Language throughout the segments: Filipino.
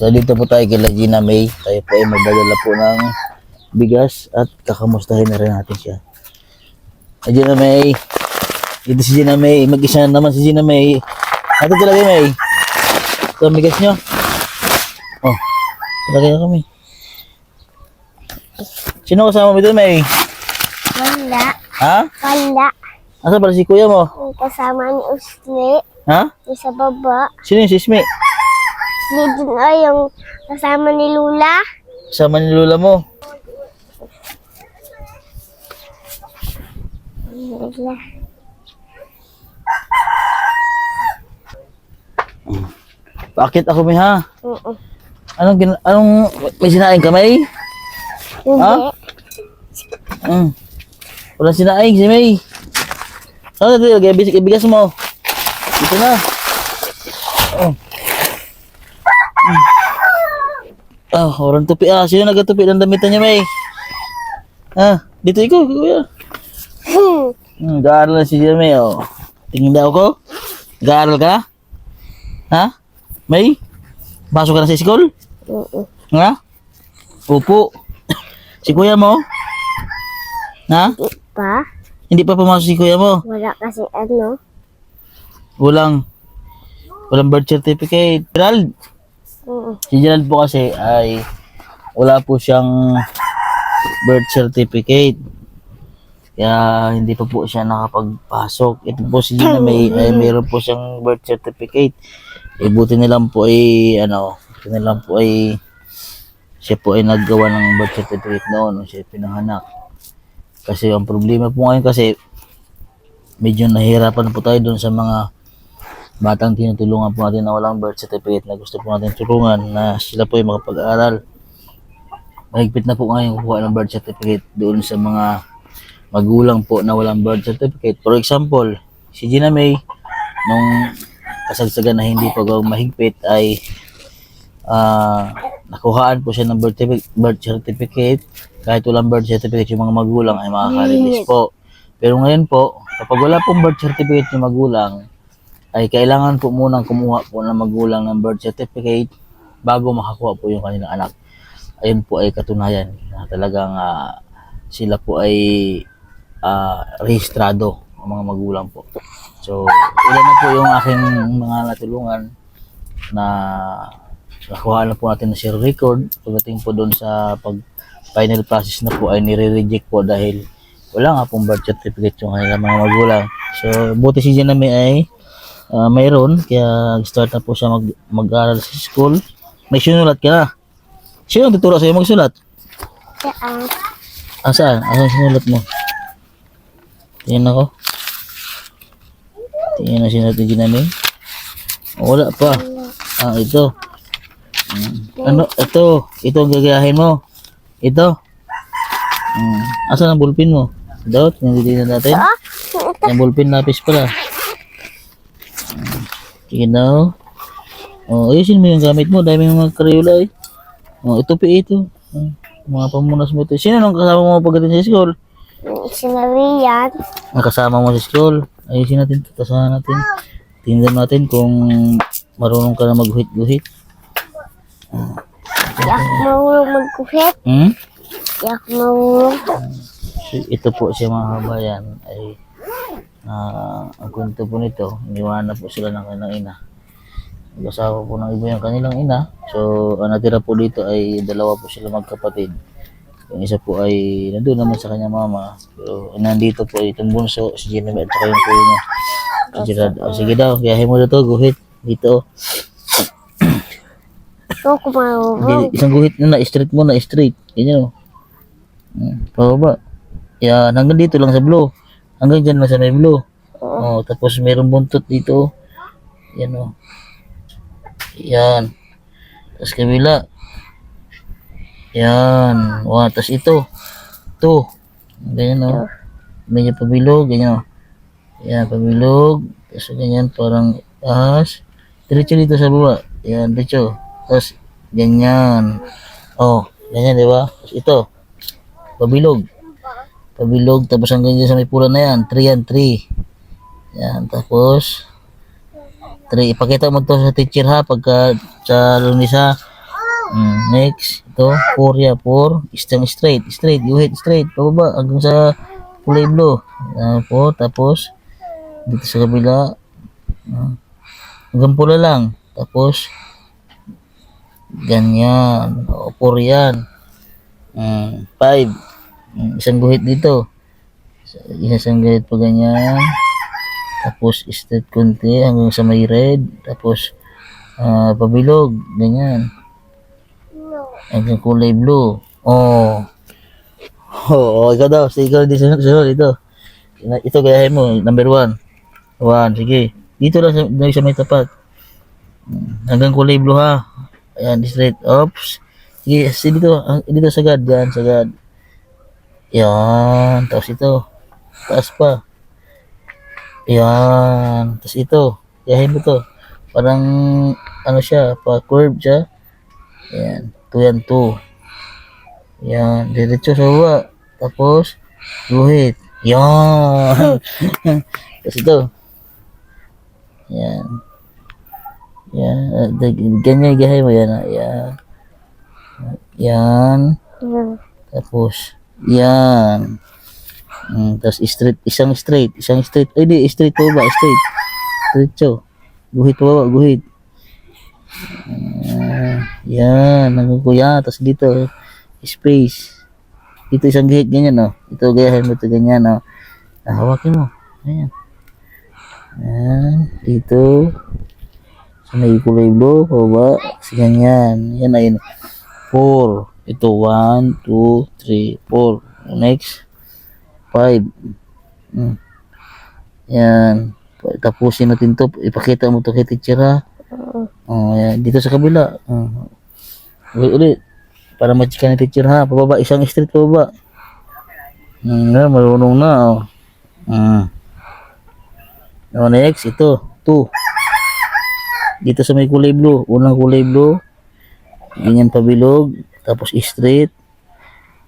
So dito po tayo kay Gina May. Tayo po ay magdadala po ng bigas at kakamustahin na rin natin siya. Gina May. Dito si Gina May. Mag-isa naman si Gina May. Ito talaga May. Ito ang bigas nyo. Oh, talaga na kami. Sino kasama mo dito May? Wala. Ha? Wala. Asa pala si kuya mo? Yung kasama ni Usli. Ha? Yung sa baba. Sino yung sismi? Usli din yung kasama ni Lula. Kasama ni Lola mo. Wala. Bakit ako May ha? Oo. Anong may sinaing ka May? Hindi. Ha? Walang sinaing si May. Saan natin ilagay? Ibigas mo. Dito na. Oh. Orang tupi Sino nagatupi ng damitan niya May? Dito ikaw, kuya. Gaaral na si May, oh. Tingin daw ko. Gaaral ka? Ha? May? Pasok ka na sa school? Oo. Ha? Upo. Si kuya mo? Ha? Pa? Hindi pa pumasok si kuya mo? Wala kasi ano. Walang birth certificate. Gerald, Oo. si Gerald po kasi ay wala po siyang birth certificate. Kaya hindi pa po siya nakapagpasok. Ito po si Gina May ay mayroon po siyang birth certificate. Buti nilang po ay siya po ay naggawa ng birth certificate noon nung siya pinanganak. Kasi ang problema po ngayon kasi medyo nahihirapan po tayo doon sa mga batang tinutulungan po natin na walang birth certificate na gusto po natin tulungan na sila po ay makapag-aral. Mahigpit na po ngayon kukuha ng birth certificate doon sa mga magulang po na walang birth certificate. For example, si Gina May nung kasagsagan na hindi pa mahigpit ay nakuhaan po siya ng birth certificate. Kahit walang birth certificate yung mga magulang ay makaka-release po. Pero ngayon po, kapag wala pong birth certificate yung magulang, ay kailangan po munang kumuha po ng magulang ng birth certificate bago makakuha po yung kanilang anak. Ayun po ay katunayan na talagang sila po ay rehistrado ang mga magulang po. So, ilan na po yung aking mga natulungan na nakuha na po natin na share record. Pagdating po doon sa final process na po ay nire-reject po dahil wala nga pong birth certificate yung kanilang mga magulang. So, buti si Gina May ay mayroon, kaya start na po siya mag-aral sa school. May sinulat ka na. Sino ang tuturo sa'yo magsulat? Saan? Saan? Saan sinulat mo? Tingnan ako. Tingnan na sinulat ni Gina May. Wala pa. Ito. Ano? Ito ang gagayahin mo. Ito. Asan ang ballpen mo? Daw, tingnan natin. Yung ballpen lapis pala. Sige na. Ayusin mo yung gamit mo. Dami mga Crayola eh. Ito pa ito. Mga pamunas mo ito. Sino nang kasama mo pagdating sa school? Sinariyan. Ang kasama mo sa school. Ayusin natin. Tasahan natin. Tingnan natin kung marunong ka na magguhit-guhit. Yak marunong magkuhit. Yak marunong. So, ito po siya mga kabayan ay ang kwento po nito, iniwanan na po sila ng kanilang ina. Nag-asawa po ng iba yung kanilang ina. So, ang natira po dito ay dalawa po sila magkapatid. Yung isa po ay nandun naman sa kanyang mama. Pero nandito po itong bunso, si Gina May at saka yung kuya niya. Si Gerard. Sige daw, biyahe mo na to, guhit. Dito. Ito kumarunong. Isang guhit na straight mo na, straight. Ganyan o. Pababa. Yan, hanggang dito lang sa blue. Hanggang dyan lang sa may blue. Tapos mayroong buntot dito. Yan o. Yan. Tapos kabila. Yan. Tapos ito. Ito. Ganyan o. Medyo pabilog. Ganyan o. Yan, pabilog. Tapos ganyan, parang ahas. Diretso dito sa baba. Yan, diretso. Tapos ganyan. Ganyan, di ba? Tapos ito. Pabilog. Tapos hanggang dyan sa may pula na yan. 3 yan, 3. Yan, tapos 3. Ipakita mo to sa teacher ha. Pagka sa Lunes ha. Next, ito, 4 ya, 4. Isang straight, guhit, straight, pababa, hanggang sa kulay blue. 4, tapos, dito sa kabila, hanggang pula lang. Tapos, ganyan. O, 4 yan. 5. Isang guhit dito. Isang guhit pa ganyan. Tapos, straight konti hanggang sa may red. Tapos, pabilog, ganyan. Hanggang kulay blue. Oh. Oh, ikaw daw. Sige, ikaw din sunod. Ito, gayahin mo. Number 1. 1, sige. Dito lang sa may tapat. Hanggang kulay blue ha. Ayan, straight. Oops. Sige, dito sagad. Yan, sagad. Yan. Tapos ito. Taas pa. Yan. Tapos ito. Gayahin mo to. Parang, ano siya, pa-curve siya. Ayan. 2 yan, 2. Yan. Diretso sa baba. Tapos, guhit. Yan. Tapos ito. Yan. Yan. Ganyan gayahin mo yan. Yan. Yan. Tapos, yan. Tapos isang straight. Ay, di, straight po ba? Straight siya. Guhit po ba? Guhit. Yan. Nagkukuya. Tapos dito, space. Dito isang guhit, ganyan, no? Ito, gayahin mo ito, ganyan, no? Hawakin mo. Ayan. Yan. Dito. Sa may kulay blue, ba? Kasi ganyan. Yan, ayun. 4. Ito, 1, 2, 3, 4. Next. 5. Yan. Tapusin natin to. Ipakita mo to kay teacher, ha? Yan. Dito sa kabila. Ulit. Para ma-check ni teacher, ha? Pababa. Isang straight pababa. Marunong na, oh. Next. Ito. 2. Dito sa may kulay blue. Unang kulay blue. Ganyan pabilog. Tapos straight.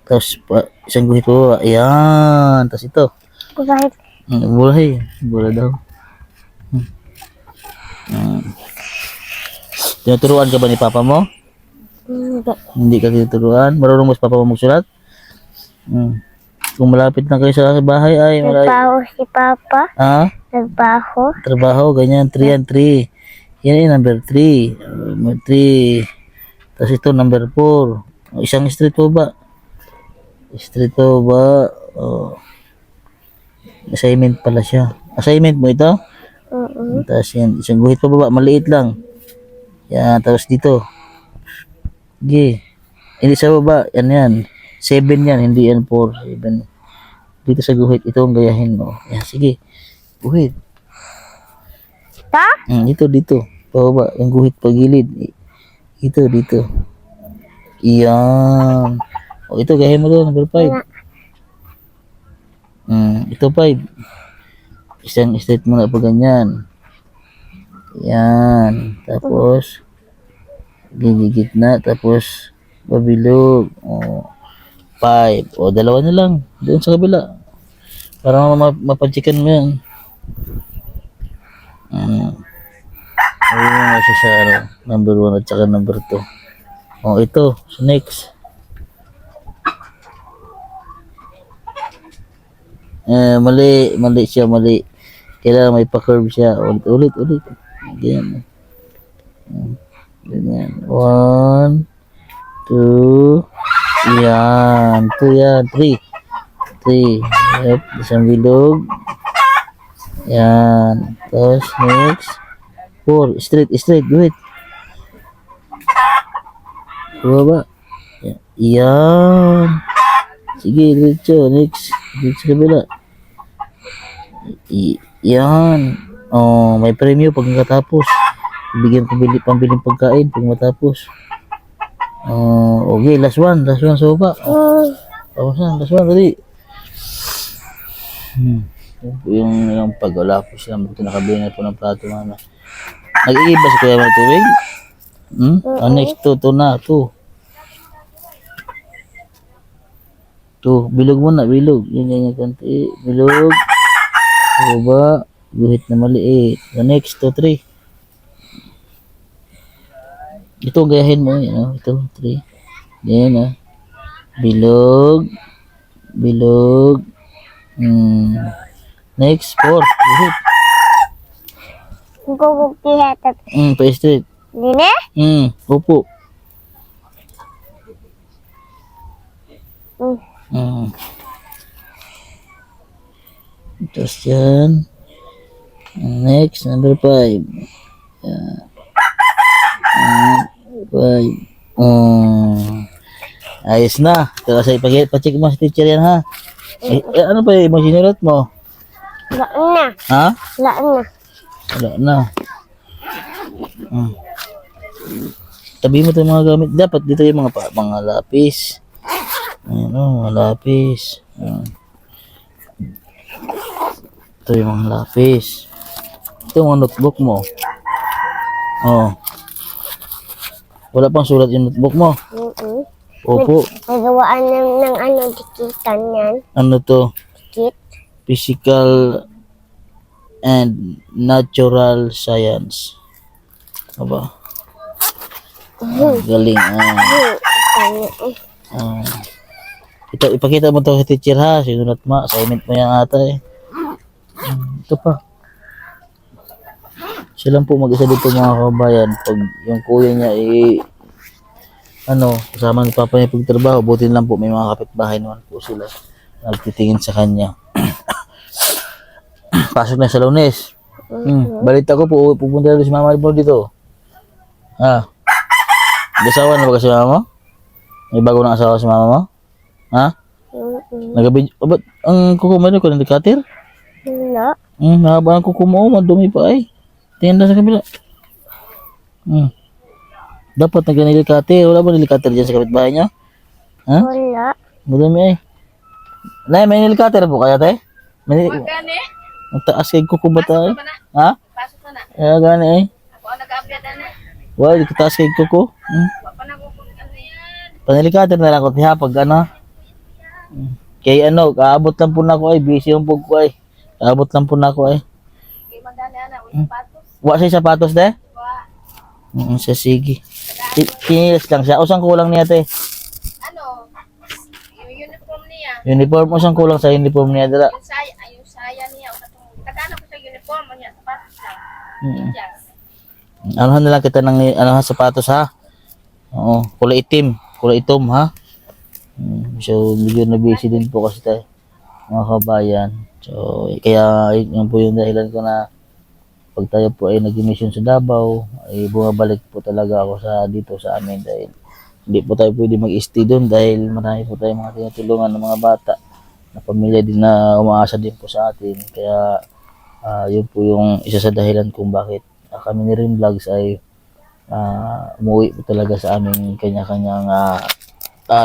Tapos isang guhit po. Ayan. Tapos ito. Bulay. Bulay daw. Tinuturuan ka ba ni papa mo? Hindi ka tinuturuan? Marunong mo si papa mo magsulat? Kung malapit na kayo sa bahay ay Nagbaho si Papa. Ha? Nagbaho. Trabaho, ganyan. 3 yan, 3. Yan ay number 3. 3. Tapos ito number 4. Isang straight po ba? Straight po ba? Assignment pala siya. Assignment mo ito? Tapos yan. Isang guhit pa baba. Maliit lang. Yan. Tapos dito. Sige. Hindi sa baba. Yan. 7 yan. Hindi yan 4. 7. Dito sa guhit. Ito ang gayahin mo. Yan. Sige. Guhit. Ta? Dito. Pababa. Yung guhit pagilid. Dito. Iyan. Ito, gayahin mo doon. Number 5. Ito 5. Isang straight muna pa ganyan. Yan. Tapos, gigigit na. Tapos, babilog. 5. Dalawa na lang. Doon sa kabila. Para mapanchikan mo yan. Ayun nga siya sa number 1 at saka number 2. Ito. So, next. Mali siya. Kailangan may pa-curve siya. Ulit. Ganyan. Ganyan. 1, 2, yan. 2 yan. 3. Yep. Isang bilog. Yan. Tapos, next. 4. Straight. Guhit. Baba. Yan. Sige, diretso. Next. Dito sa kabila. Yan. May premyo pag matapos. Bigyan pambiling pagkain pag matapos. Okay, last one sa baba. Tapos na, last one, dali. Yung pag wala po sila, nakabili na po ng plato, mama. Nag-iiba si kuya may tubig? Next, 2 na, 2. Bilog muna, bilog. Yan, kanti. Bilog. Baba. Guhit na maliit. The next, 2, 3. Ito, gayahin mo. Yan, oh. Ito, 3. Yan, ah. Bilog. Bilog. Next, 4. Uhit. Gugupihat. Pa-straight. Dine? Upo. Mm. Tapos yan. Next, number 5. Yan. 5. Ayos na. Ito kasi pa-check mo sa teacher yan ha. Ano pa yung sinulat mo? Laan na. Ha? Laan na. Wala na. Tabi mo ito yung mga gamit. Dapat dito yung mga lapis. Ayan o, mga lapis. Ayan. Ito yung mga lapis. Ito yung mga notebook mo. Oh. Wala pang sulat yung notebook mo. Opo. Nagawaan ng ano, dikitan yan. Ano to? Dikit. Physical and natural science. Aba. Galing. Ito, ipakita mo to sa teacher ha. Sinulat mo. Assignment mo yan ata eh. Ito pa. Siya lang po mag-isa dito mga kabayan. Pag yung kuya niya kasama ni Papa niya pagtrabaho, buti lang po may mga kapitbahay naman po sila nagtitingin sa kanya. Pasok na sa Lunes. Balita ko po, pupunta na si Mama mo dito. Ha? Nag-asawa na ba kasi mama mo? May bago na asawa si mama mo? Ha? Nagabidyo. Ba't ang kuko mo ko nandikatir? Wala. Mahaba ang kuko mo, madumi pa ay. Tingnan na sa kabila. Dapat nag-nilikatir. Wala ba nilikatir dyan sa kapitbahay niyo? Ha? Wala. Madumi ay. Nay, may nilikatir po kaya tay? Gani? Ang taas kay kuko ba tayo? Ha? Pasok na na. Kaya gani ay. Ako ang nag-update na. Wala, di taas kay kuko. Wapa na ko kung ano yan. Panilikatir na lang ko tiha pag ano. Kay kaabot lang po na ako ay. Busy yung pug ko ay. Kaabot lang po na ako ay. Kay magdani ana, ulit patos. Wa siya sapatos de? Wa. Siya sige. Kinilas lang siya. Usang kulang niya te. Ano? Yung uniform niya. Uniform. Usang kulang sa uniform niya dala. Yung saya niya. Tagana ko sa uniform niya. Sapatos lang. Yes. Anuhan na lang kita ng sapatos ha. Oo. Kulay itim. Kulay itom ha. So, medyo na busy din po kasi tayo. Mga kabayan. So, kaya yun po yung dahilan ko na pag tayo po ay nag-mission sa Davao, ay bumabalik po talaga ako dito sa amin dahil hindi po tayo pwede mag-stay doon dahil marami po tayo mga tinutulungan ng mga bata na pamilya din na umaasa din po sa atin. Kaya yun po yung isa sa dahilan kung bakit kami ni Rin Vlogs ay umuwi po talaga sa aming kanya-kanyang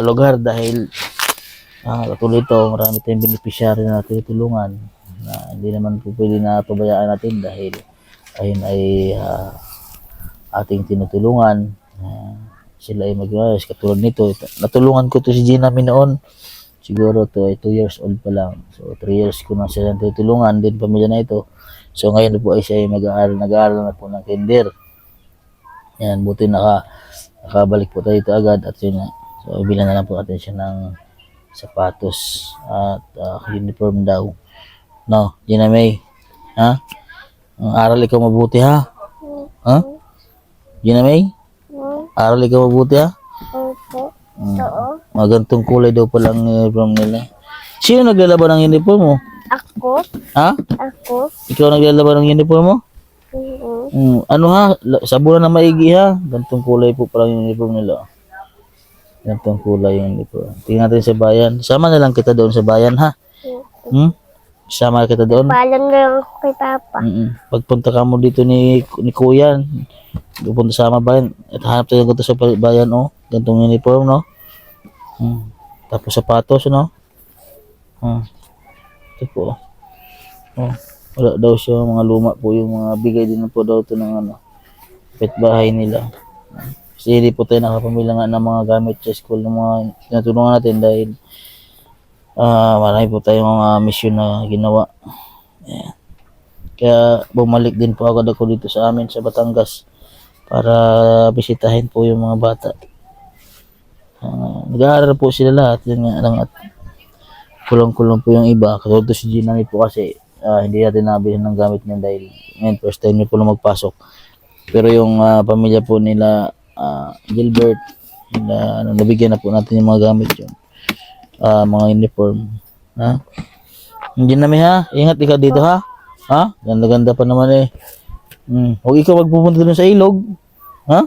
lugar dahil katulad ito, marami tayong beneficiary na tinutulungan na hindi naman po pwede na pabayaan natin dahil ayun ay ating tinutulungan. Sila ay mag-ayos katulad nito. Natulungan ko to si Gina noon. Siguro to ay 2 years old pa lang. So 3 years ko na sila tinutulungan din pamilya na ito. So ngayon po ay siya ay nag-aaral na po ng kinder. Yan, buti nakabalik po tayo dito agad at yun na. So bilang na lang po natin siya ng sapatos at uniform daw. No, Gina May. Ha? Ang aral ikaw mabuti ha? Ha? Gina May? Aral ikaw mabuti ha? Opo. Oo. Magantong kulay daw palang uniform nila. Sino naglalaban ng uniform mo? Ako. Ha? Ako. Ikaw naglalaban ng uniform mo? Ano ha? Sabunan na maigi ha? Gantong kulay po palang yung uniform nila. Gantong kulay yung uniform. Tingnan natin sa bayan. Sama na lang kita doon sa bayan ha? Sama kita doon. Paalam na lang ako kay Papa. Pagpunta ka mo dito ni Kuya, pupunta sama bayan. At hanap tayo ganito sa bayan, gantong uniform, no? Tapos sapatos, no? Ito po. Wala daw siya, mga luma po yung mga bigay din po daw ito ng bahay nila. Kasi hindi po tayo nakapamila nga ng mga gamit sa school ng mga tinutulungan natin dahil marami po tayong mga mission na ginawa. Kaya bumalik din po agad ako dito sa amin sa Batangas para bisitahin po yung mga bata. Nag-aaral po sila lahat, yun nga lang at kulong-kulong po yung iba. Katulad to si Gina po kasi hindi natin nabilhan ng gamit niya dahil ngayon first time niya po lang magpasok. Pero yung pamilya po nila Gilbert, nabigyan na po natin yung mga gamit yun. Mga uniform. Ha? Hindi namin ha? Ingat ikaw dito ha? Ha? Ganda-ganda pa naman eh. Huwag ikaw magpupunta dun sa ilog. Ha?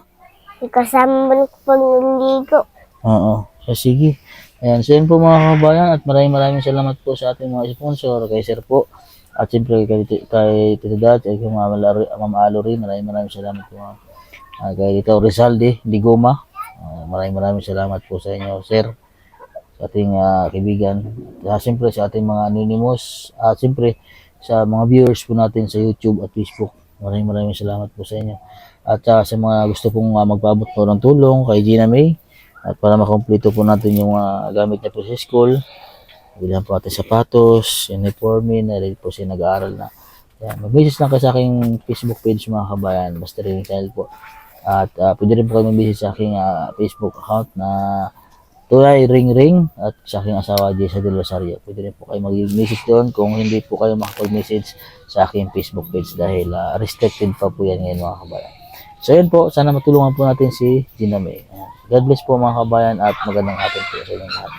Kasama mo ko pag naligo. Oo. So, sige. Ayan. So, yun po mga kabayan at maraming salamat po sa ating mga sponsor. Kay Sir po. At siyempre kay Tito Dad at kay Ma'am Alory. Maraming salamat po. Kay Tito Rizalde Digoma. Maraming salamat po sa inyo, Sir. Sa ating kaibigan. Siyempre sa ating mga anonymous. At siyempre sa mga viewers po natin sa YouTube at Facebook. Maraming salamat po sa inyo. At sa mga gusto pong magpaabot po ng tulong kay Gina May. At para makompleto po natin yung gamit niya po sa school. Bilhan po natin sapatos, uniforme, na rin po siya nag-aaral na. Yan. Mag-message lang kayo sa aking Facebook page mga kabayan. Basta rin channel po. At pwede rin po kayo mag-message sa aking Facebook account na Tulay Ring at sa aking asawa Jessa Del Rosario. Pwede rin po kayo mag-message doon kung hindi po kayo makapag-message sa aking Facebook page dahil restricted pa po yan ngayon mga kabayan. So yun po, sana matulungan po natin si Gina May. God bless po mga kabayan at magandang hapon po sa inyong lahat.